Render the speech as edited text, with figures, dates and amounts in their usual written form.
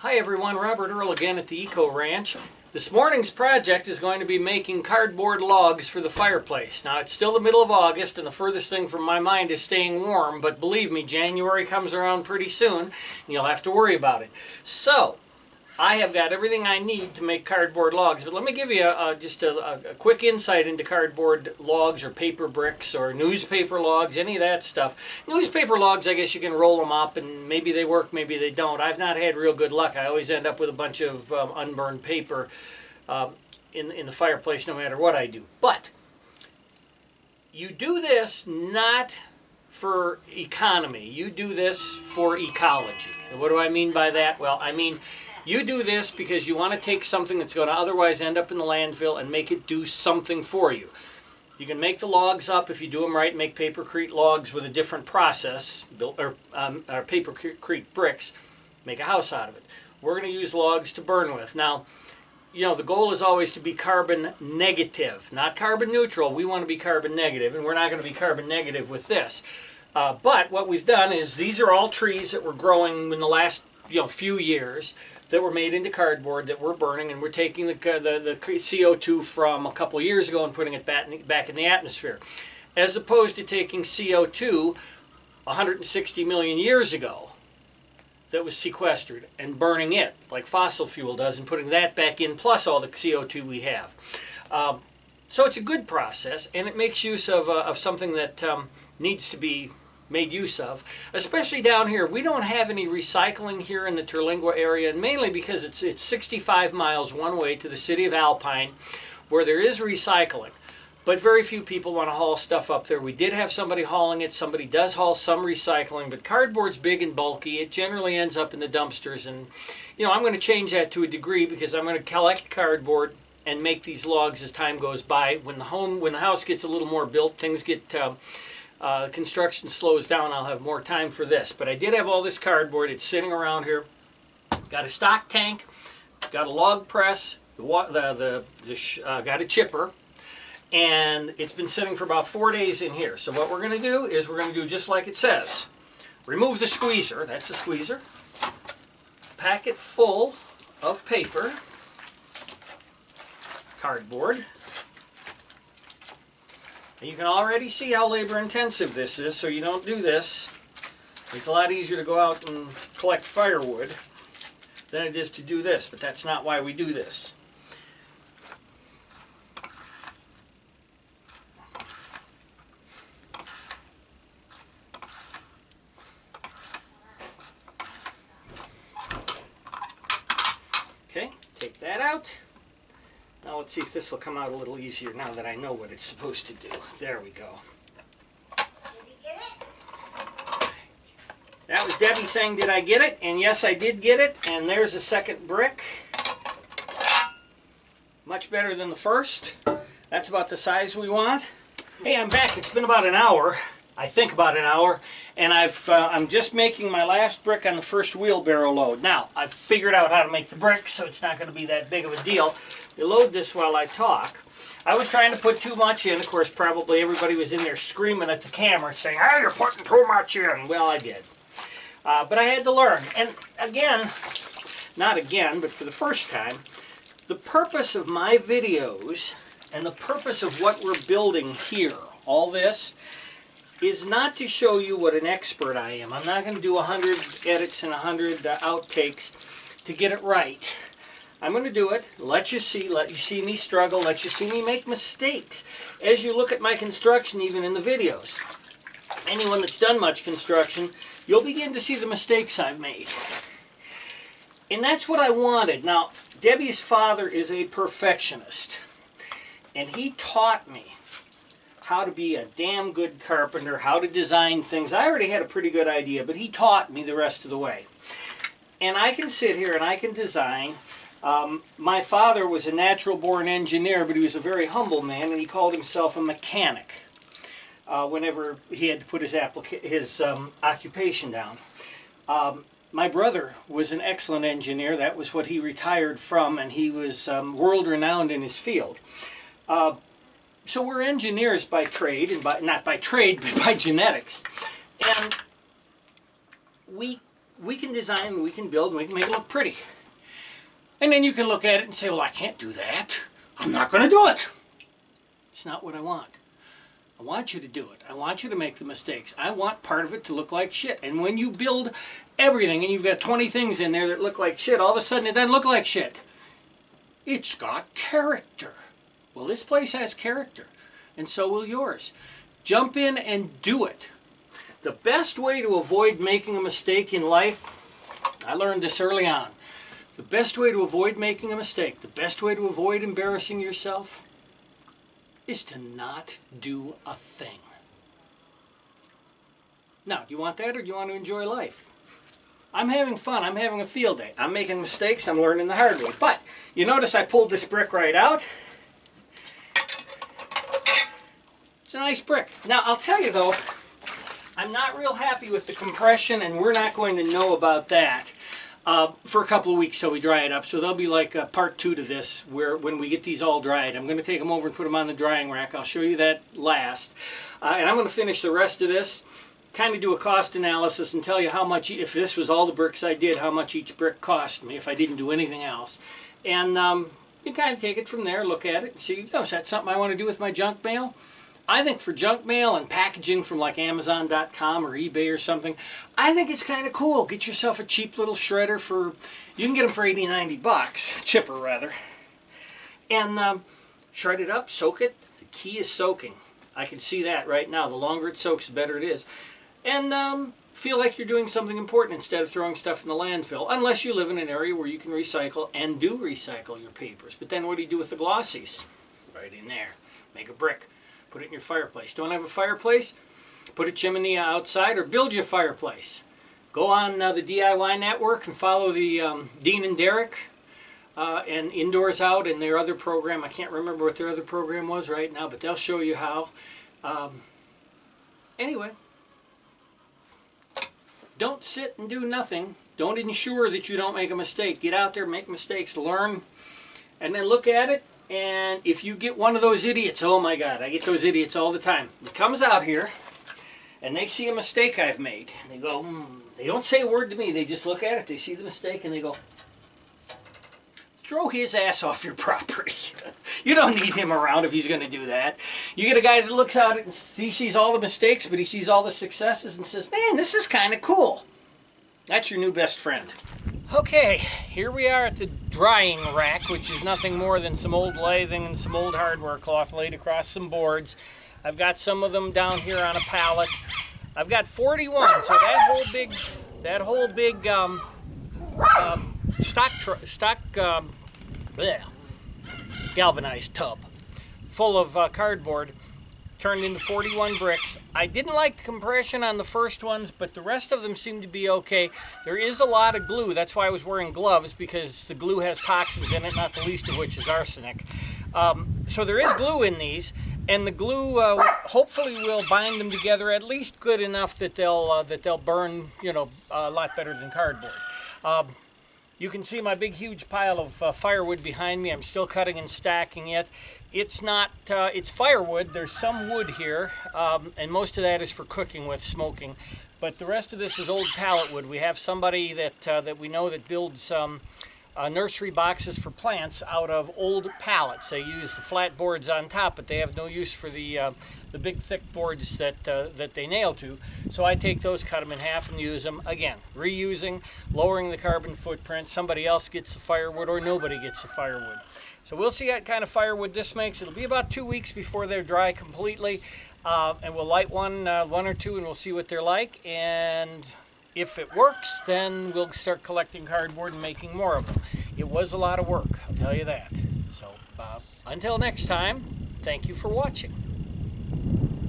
Hi everyone, Robert Earl again at the Eco Ranch. This morning's project is going to be making cardboard logs for the fireplace. Now it's still the middle of August and the furthest thing from my mind is staying warm, but believe me, January comes around pretty soon and you'll have to worry about it. So, I have got everything I need to make cardboard logs, but let me give you just a quick insight into cardboard logs or paper bricks or newspaper logs, any of that stuff. Newspaper logs, I guess you can roll them up and maybe they work, maybe they don't. I've not had real good luck. I always end up with a bunch of unburned paper in the fireplace no matter what I do. But you do this not for economy. You do this for ecology. And what do I mean by that? Well, I mean, you do this because you want to take something that's going to otherwise end up in the landfill and make it do something for you. You can make the logs up if you do them right, make papercrete logs with a different process, or papercrete bricks, make a house out of it. We're going to use logs to burn with. Now, you know, the goal is always to be carbon negative, not carbon neutral. We want to be carbon negative, and we're not going to be carbon negative with this. But what we've done is these are all trees that were growing in the last few years that were made into cardboard that we're burning, and we're taking the CO2 from a couple years ago and putting it back in the atmosphere, as opposed to taking CO2 160 million years ago that was sequestered and burning it like fossil fuel does and putting that back in plus all the CO2 we have. So it's a good process, and it makes use of something that needs to be made use of, especially down here. We don't have any recycling here in the Terlingua area, and mainly because it's 65 miles one way to the city of Alpine, where there is recycling, but very few people want to haul stuff up there. We did have somebody hauling it. Somebody does haul some recycling, but cardboard's big and bulky. It generally ends up in the dumpsters, and I'm going to change that to a degree because I'm going to collect cardboard and make these logs as time goes by. When the house gets a little more built, things get construction slows down, I'll have more time for this. But I did have all this cardboard. It's sitting around here. Got a stock tank, got a log press, got a chipper, and it's been sitting for about 4 days in here. So what we're going to do is we're going to do just like it says. Remove the squeezer. That's the squeezer. Pack it full of paper, cardboard. You can already see how labor intensive this is, so you don't do this. It's a lot easier to go out and collect firewood than it is to do this, but that's not why we do this. Okay, take that out. Now let's see if this will come out a little easier now that I know what it's supposed to do. There we go. Did you get it? That was Debbie saying, did I get it? And yes, I did get it. And there's a second brick. Much better than the first. That's about the size we want. Hey, I'm back. It's been about an hour. I think about an hour. And I'm just making my last brick on the first wheelbarrow load. Now, I've figured out how to make the bricks, so it's not going to be that big of a deal. You load this while I talk. I was trying to put too much in. Of course, probably everybody was in there screaming at the camera saying, "Hey, you're putting too much in." Well, I did. But I had to learn. And again, not again, but for the first time, the purpose of my videos and the purpose of what we're building here, all this, is not to show you what an expert I am. I'm not going to do 100 edits and 100 outtakes to get it right. I'm going to do it, let you see me struggle, let you see me make mistakes as you look at my construction even in the videos. Anyone that's done much construction, you'll begin to see the mistakes I've made. And that's what I wanted. Now, Debbie's father is a perfectionist, and he taught me how to be a damn good carpenter, how to design things. I already had a pretty good idea, but he taught me the rest of the way. And I can sit here and I can design. My father was a natural-born engineer, but he was a very humble man, and he called himself a mechanic whenever he had to put his occupation down. My brother was an excellent engineer. That was what he retired from, and he was world-renowned in his field. So we're engineers by trade, and not by trade, but by genetics. And we we can design, we can build, and we can make it look pretty. And then you can look at it and say, well, I can't do that. I'm not going to do it. It's not what I want. I want you to do it. I want you to make the mistakes. I want part of it to look like shit. And when you build everything and you've got 20 things in there that look like shit, all of a sudden it doesn't look like shit. It's got character. Well, this place has character, and so will yours. Jump in and do it. The best way to avoid making a mistake in life, I learned this early on. The best way to avoid making a mistake, the best way to avoid embarrassing yourself, is to not do a thing. Now, do you want that, or do you want to enjoy life? I'm having fun. I'm having a field day. I'm making mistakes. I'm learning the hard way. But you notice I pulled this brick right out. It's a nice brick. Now, I'll tell you though, I'm not real happy with the compression, and we're not going to know about that for a couple of weeks till we dry it up. So there'll be like a part 2 to this, where when we get these all dried, I'm going to take them over and put them on the drying rack. I'll show you that last. And I'm going to finish the rest of this, kind of do a cost analysis and tell you how much, if this was all the bricks I did, how much each brick cost me if I didn't do anything else. And you kind of take it from there, look at it, and see, is that something I want to do with my junk mail? I think for junk mail and packaging from like Amazon.com or eBay or something, I think it's kind of cool. Get yourself a cheap little shredder for, you can get them for 80, 90 bucks, chipper rather. And shred it up, soak it. The key is soaking. I can see that right now. The longer it soaks, the better it is. And feel like you're doing something important instead of throwing stuff in the landfill, unless you live in an area where you can recycle and do recycle your papers. But then what do you do with the glossies? Right in there. Make a brick. Put it in your fireplace. Don't have a fireplace? Put a chimney outside or build you a fireplace. Go on the DIY network and follow the Dean and Derek and Indoors Out and their other program. I can't remember what their other program was right now, but they'll show you how. Anyway, don't sit and do nothing. Don't ensure that you don't make a mistake. Get out there, make mistakes, learn, and then look at it. And if you get one of those idiots, oh my God, I get those idiots all the time. That comes out here, and they see a mistake I've made. And they go, they don't say a word to me. They just look at it, they see the mistake, and they go, throw his ass off your property. You don't need him around if he's going to do that. You get a guy that looks at it and he sees all the mistakes, but he sees all the successes and says, man, this is kind of cool. That's your new best friend. Okay, here we are at the drying rack, which is nothing more than some old lathing and some old hardware cloth laid across some boards. I've got some of them down here on a pallet. I've got 41, so that whole big galvanized tub full of cardboard turned into 41 bricks. I didn't like the compression on the first ones, but the rest of them seem to be okay. There is a lot of glue. That's why I was wearing gloves, because the glue has toxins in it, not the least of which is arsenic. So there is glue in these, and the glue hopefully will bind them together at least good enough that they'll burn, a lot better than cardboard. You can see my big, huge pile of firewood behind me. I'm still cutting and stacking it. It's not, it's firewood. There's some wood here, and most of that is for cooking with, smoking. But the rest of this is old pallet wood. We have somebody that we know that builds nursery boxes for plants out of old pallets. They use the flat boards on top, but they have no use for the big thick boards that they nail to. So I take those, cut them in half, and use them again, reusing, lowering the carbon footprint. Somebody else gets the firewood, or nobody gets the firewood. So we'll see what kind of firewood this makes. It'll be about 2 weeks before they're dry completely, and we'll light one or two, and we'll see what they're like. And if it works, then we'll start collecting cardboard and making more of them. It was a lot of work, I'll tell you that. So until next time, thank you for watching.